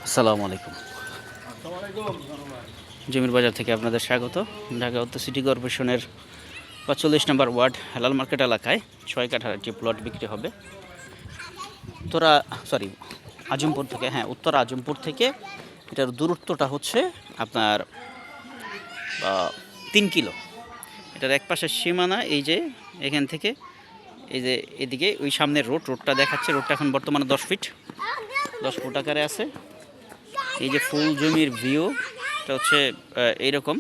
আসসালামু আলাইকুম। জমির বাজার থেকে আপনাদের স্বাগত। ঢাকা উত্তর সিটি কর্পোরেশনের ৪৫ নম্বর ওয়ার্ড হেলাল মার্কেট এলাকায় ৬ কাঠার একটি প্লট বিক্রি হবে আজমপুর থেকে। উত্তর আজমপুর থেকে এটার দূরত্বটা হচ্ছে আপনার ৩ কিলো। এটার এক পাশের সীমানা এই যে এখান থেকে এই যে এদিকে ওই সামনের রোডটা দেখাচ্ছে। রোডটা এখন বর্তমানে 10 ফুট আকারে আছে। এই যে ফুল জমির ভিউ এটা হচ্ছে এইরকম।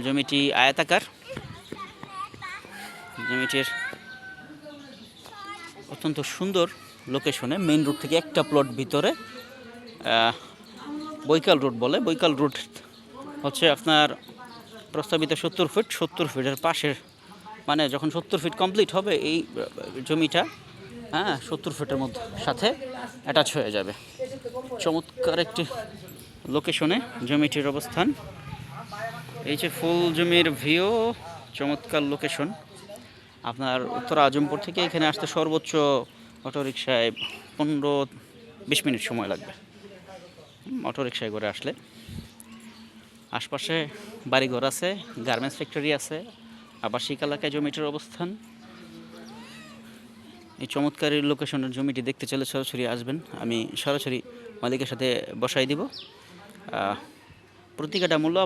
জমিটি আয়তাকার। জমিটির অত্যন্ত সুন্দর লোকেশনে, মেইন রোড থেকে একটা প্লট ভিতরে। বৈকাল রোড বলে। বৈকাল রোড হচ্ছে আপনার প্রস্তাবিত 70 ফিটের পাশের, মানে যখন 70 ফিট কমপ্লিট হবে এই জমিটা 70 ফিটের মধ্যে সাথে অ্যাটাচ হয়ে যাবে। চমৎকার একটি লোকেশনে জমিটির অবস্থান। এই যে ফুল জমির ভিউ, চমৎকার লোকেশন। আপনার উত্তর আজমপুর থেকে এখানে আসতে সর্বোচ্চ অটোরিকশায় 15-20 মিনিট সময় লাগবে। অটোরিকশায় করে আসলে আশপাশে বাড়িঘর আছে, গার্মেন্টস ফ্যাক্টরি আছে, আবাসিক এলাকায় জমিটির অবস্থান। এই চমৎকার লোকেশনের জমিটি দেখতে চাইলে সরাসরি আসবেন। আমি সরাসরি মালিকের সাথে বসাই দিব। প্রতি কাঠা মূল্য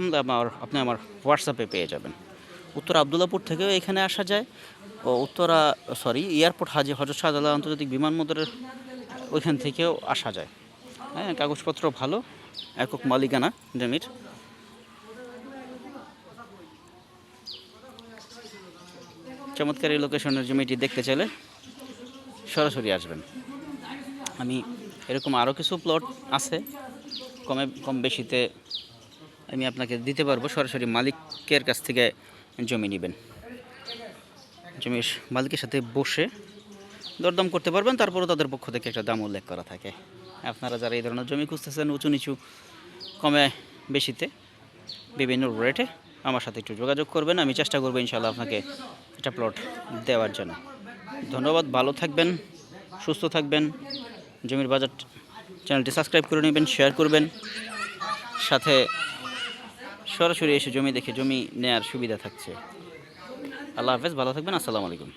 আপনি আমার হোয়াটসঅ্যাপে পেয়ে যাবেন। উত্তর আবদুল্লাপুর থেকেও এখানে আসা যায়, ও এয়ারপোর্ট হজরত শাহজালাল আন্তর্জাতিক বিমানবন্দরের ওইখান থেকেও আসা যায়। কাগজপত্র ভালো, একক মালিকানা জমির। চমৎকার এই লোকেশনের জমিটি দেখতে চাইলে সরাসরি আসবেন। আমি এরকম আরও কিছু প্লট আছে, কম বেশিতে আমি আপনাকে দিতে পারবো। সরাসরি মালিকের কাছ থেকে জমি নেবেন, জমির মালিকের সাথে বসে দরদাম করতে পারবেন। তারপরেও তাদের পক্ষ থেকে একটা দাম উল্লেখ করা থাকে। আপনারা যারা এই ধরনের জমি খুঁজতেছেন উঁচু নিচু কমে বেশিতে বিভিন্ন রেটে, আমার সাথে একটু যোগাযোগ করবেন। আমি চেষ্টা করবো ইনশাআল্লাহ আপনাকে একটা প্লট দেওয়ার জন্য। ধন্যবাদ। ভালো থাকবেন, সুস্থ থাকবেন। জমির বাজার চ্যানেলটি সাবস্ক্রাইব করে নেবেন, শেয়ার করবেন, সাথে সরাসরি এসে জমি দেখে জমি নেয়ার সুবিধা থাকছে। আল্লাহ হাফেজ, ভালো থাকবেন। আসসালামু আলাইকুম।